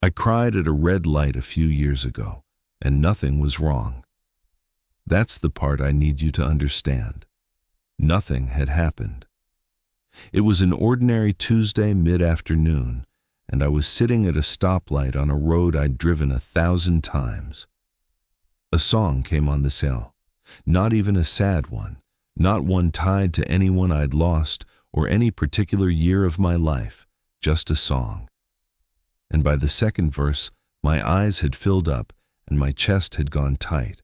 I cried at a red light a few years ago, and nothing was wrong. That's the part I need you to understand. Nothing had happened. It was an ordinary Tuesday mid-afternoon, and I was sitting at a stoplight on a road I'd driven 1,000 times. A song came on the cell, not even a sad one, not one tied to anyone I'd lost or any particular year of my life, just a song. And by the second verse, my eyes had filled up and my chest had gone tight,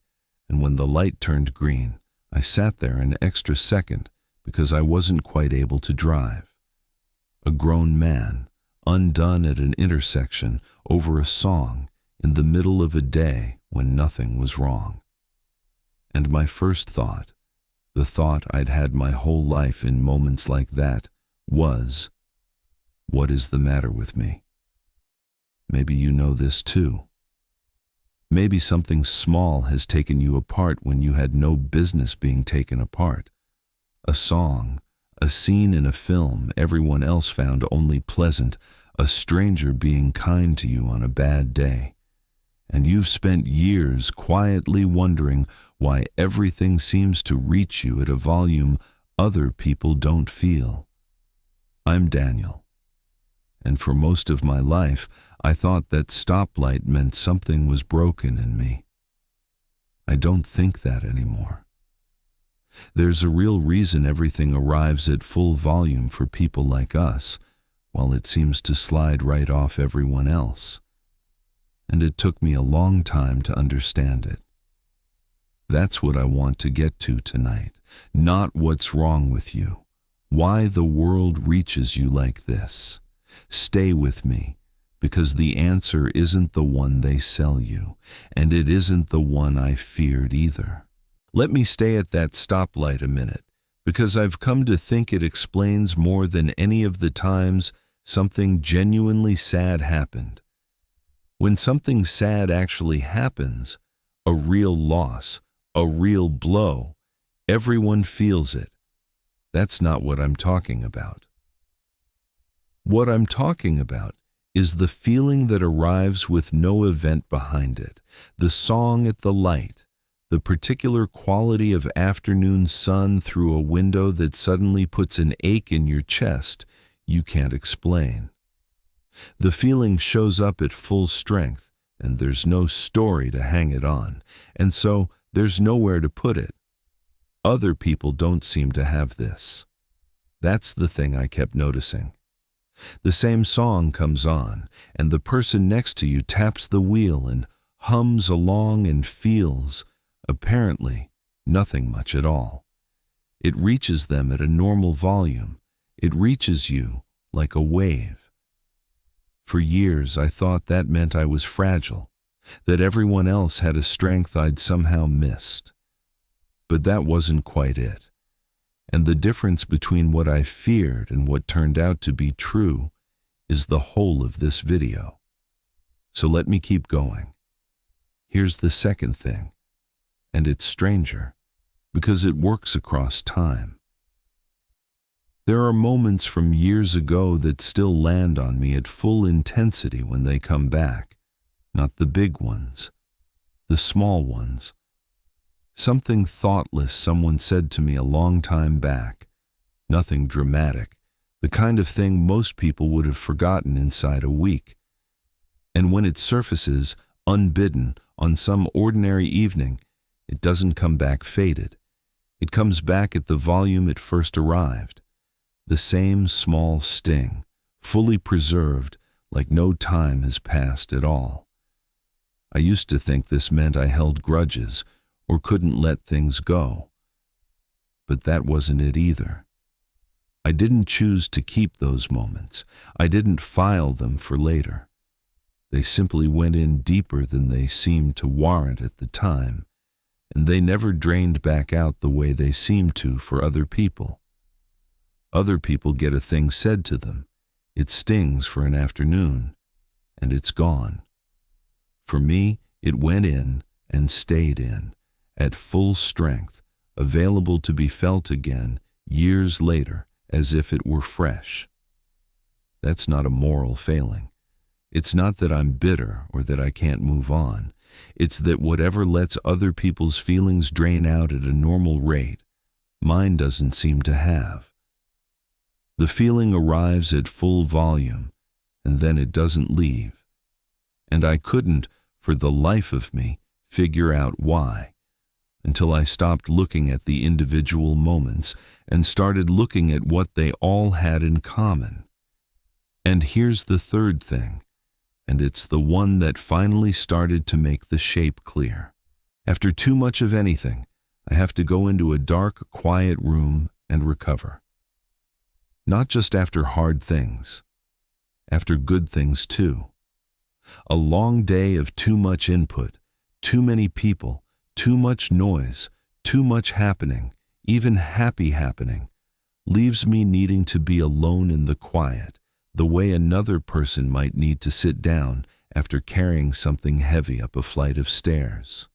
and when the light turned green, I sat there an extra second because I wasn't quite able to drive. A grown man, undone at an intersection over a song in the middle of a day when nothing was wrong. And my first thought, the thought I'd had my whole life in moments like that, was, what is the matter with me? Maybe you know this too. Maybe something small has taken you apart when you had no business being taken apart. A song, a scene in a film everyone else found only pleasant, a stranger being kind to you on a bad day. And you've spent years quietly wondering why everything seems to reach you at a volume other people don't feel. I'm Daniel, and for most of my life, I thought that stoplight meant something was broken in me. I don't think that anymore. There's a real reason everything arrives at full volume for people like us, while it seems to slide right off everyone else. And it took me a long time to understand it. That's what I want to get to tonight, not what's wrong with you, why the world reaches you like this. Stay with me, because the answer isn't the one they sell you, and it isn't the one I feared either. Let me stay at that stoplight a minute, because I've come to think it explains more than any of the times something genuinely sad happened. When something sad actually happens, a real loss, a real blow, everyone feels it. That's not what I'm talking about. What I'm talking about is the feeling that arrives with no event behind it, the song at the light, the particular quality of afternoon sun through a window that suddenly puts an ache in your chest you can't explain. The feeling shows up at full strength, and there's no story to hang it on, and so there's nowhere to put it. Other people don't seem to have this. That's the thing I kept noticing. The same song comes on, and the person next to you taps the wheel and hums along and feels, apparently, nothing much at all. It reaches them at a normal volume. It reaches you like a wave. For years I thought that meant I was fragile, that everyone else had a strength I'd somehow missed. But that wasn't quite it. And the difference between what I feared and what turned out to be true is the whole of this video. So let me keep going. Here's the second thing, and it's stranger, because it works across time. There are moments from years ago that still land on me at full intensity when they come back, not the big ones, the small ones. Something thoughtless someone said to me a long time back, nothing dramatic, the kind of thing most people would have forgotten inside a week. And when it surfaces, unbidden, on some ordinary evening, it doesn't come back faded. It comes back at the volume it first arrived. The same small sting, fully preserved, like no time has passed at all. I used to think this meant I held grudges, or couldn't let things go. But that wasn't it either. I didn't choose to keep those moments. I didn't file them for later. They simply went in deeper than they seemed to warrant at the time, and they never drained back out the way they seemed to for other people. Other people get a thing said to them. It stings for an afternoon, and it's gone. For me, it went in and stayed in, at full strength, available to be felt again years later as if it were fresh. That's not a moral failing. It's not that I'm bitter or that I can't move on. It's that whatever lets other people's feelings drain out at a normal rate, mine doesn't seem to have. The feeling arrives at full volume, and then it doesn't leave. And I couldn't, for the life of me, figure out why, until I stopped looking at the individual moments and started looking at what they all had in common. And here's the third thing, and it's the one that finally started to make the shape clear. After too much of anything, I have to go into a dark, quiet room and recover. Not just after hard things, after good things too. A long day of too much input, too many people, too much noise, too much happening, even happy happening, leaves me needing to be alone in the quiet, the way another person might need to sit down after carrying something heavy up a flight of stairs.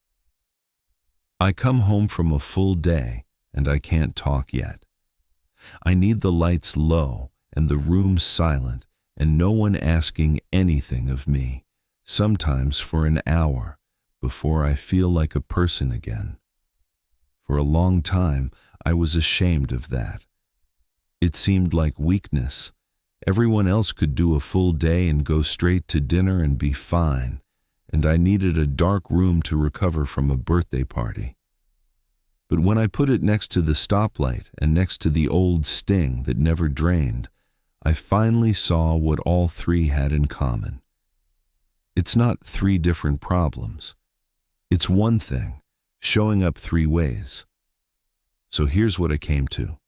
I come home from a full day and I can't talk yet. I need the lights low and the room silent and no one asking anything of me, sometimes for an hour, before I feel like a person again. For a long time, I was ashamed of that. It seemed like weakness. Everyone else could do a full day and go straight to dinner and be fine, and I needed a dark room to recover from a birthday party. But when I put it next to the stoplight and next to the old sting that never drained, I finally saw what all three had in common. It's not three different problems. It's one thing, showing up three ways. So here's what I came to.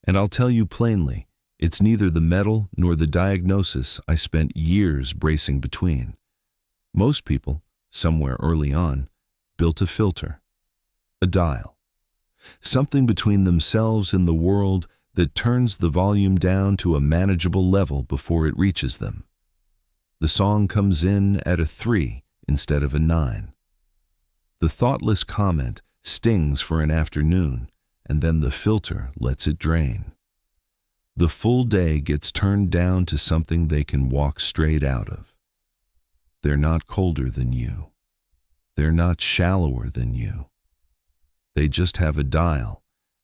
And I'll tell you plainly, it's neither the medal nor the diagnosis I spent years bracing between. Most people, somewhere early on, built a filter, a dial. Something between themselves and the world that turns the volume down to a manageable level before it reaches them. The song comes in at a 3 instead of a 9. The thoughtless comment stings for an afternoon, and then the filter lets it drain. The full day gets turned down to something they can walk straight out of. They're not colder than you. They're not shallower than you. They just have a dial,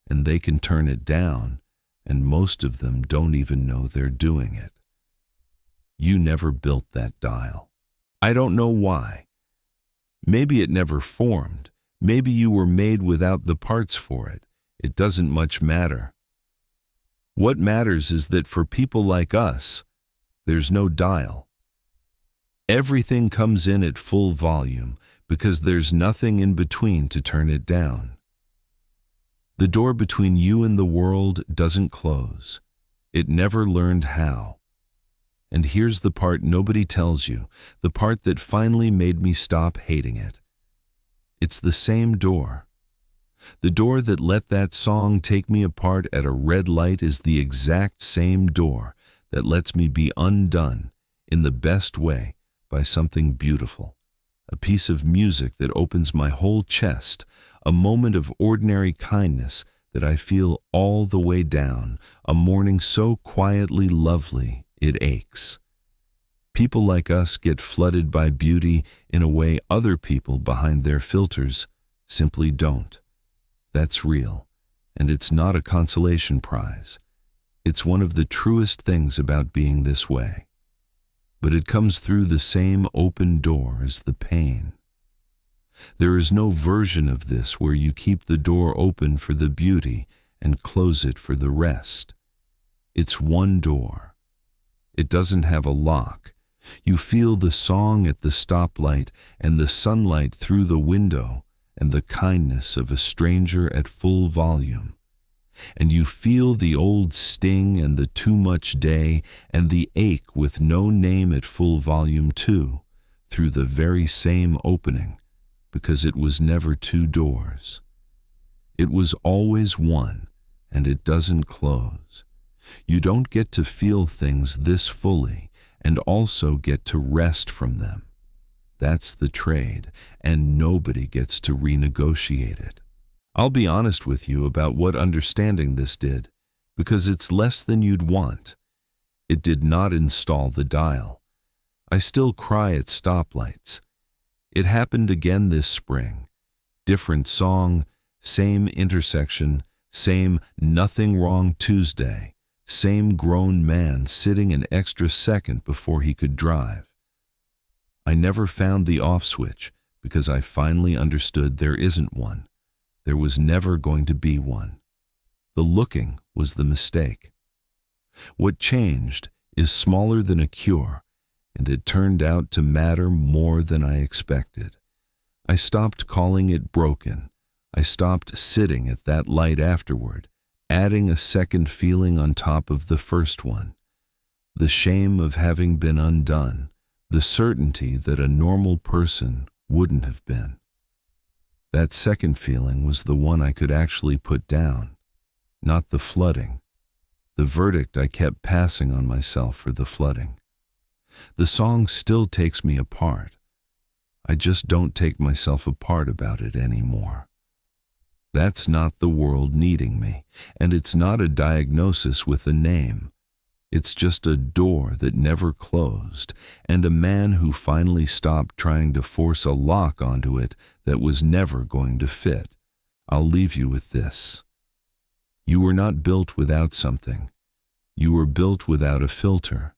and they can turn it down, and most of them don't even know they're doing it. You never built that dial. I don't know why. Maybe it never formed. Maybe you were made without the parts for it. It doesn't much matter. What matters is that for people like us, there's no dial. Everything comes in at full volume because there's nothing in between to turn it down. The door between you and the world doesn't close. It never learned how. And here's the part nobody tells you, the part that finally made me stop hating it. It's the same door. The door that let that song take me apart at a red light is the exact same door that lets me be undone in the best way by something beautiful, a piece of music that opens my whole chest, a moment of ordinary kindness that I feel all the way down, a morning so quietly lovely it aches. People like us get flooded by beauty in a way other people behind their filters simply don't. That's real, and it's not a consolation prize. It's one of the truest things about being this way. But it comes through the same open door as the pain. There is no version of this where you keep the door open for the beauty and close it for the rest. It's one door. It doesn't have a lock. You feel the song at the stoplight and the sunlight through the window and the kindness of a stranger at full volume. And you feel the old sting and the too much day and the ache with no name at full volume too, through the very same opening, because it was never two doors. It was always one, and it doesn't close. You don't get to feel things this fully and also get to rest from them. That's the trade, and nobody gets to renegotiate it. I'll be honest with you about what understanding this did, because it's less than you'd want. It did not install the dial. I still cry at stoplights. It happened again this spring. Different song, same intersection, same nothing wrong Tuesday, same grown man sitting an extra second before he could drive. I never found the off switch because I finally understood there isn't one. There was never going to be one. The looking was the mistake. What changed is smaller than a cure, and it turned out to matter more than I expected. I stopped calling it broken. I stopped sitting at that light afterward, adding a second feeling on top of the first one. The shame of having been undone, the certainty that a normal person wouldn't have been. That second feeling was the one I could actually put down, not the flooding, the verdict I kept passing on myself for the flooding. The song still takes me apart. I just don't take myself apart about it anymore. That's not the world needing me, and it's not a diagnosis with a name. It's just a door that never closed, and a man who finally stopped trying to force a lock onto it that was never going to fit. I'll leave you with this. You were not built without something. You were built without a filter.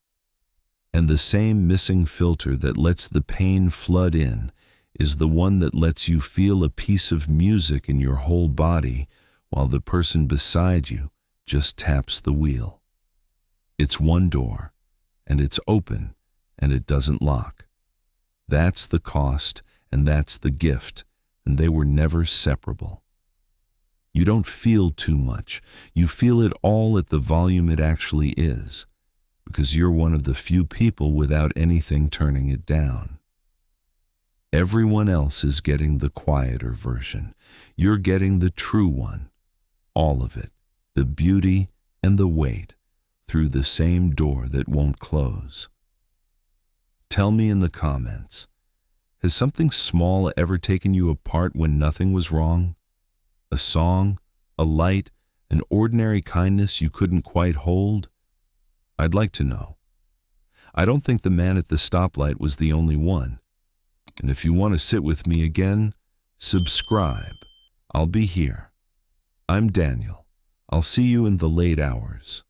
And the same missing filter that lets the pain flood in is the one that lets you feel a piece of music in your whole body while the person beside you just taps the wheel. It's one door, and it's open, and it doesn't lock. That's the cost, and that's the gift, and they were never separable. You don't feel too much. You feel it all at the volume it actually is, because you're one of the few people without anything turning it down. Everyone else is getting the quieter version. You're getting the true one, all of it, the beauty and the weight, through the same door that won't close. Tell me in the comments, has something small ever taken you apart when nothing was wrong? A song, a light, an ordinary kindness you couldn't quite hold? I'd like to know. I don't think the man at the stoplight was the only one. And if you want to sit with me again, subscribe. I'll be here. I'm Daniel. I'll see you in the late hours.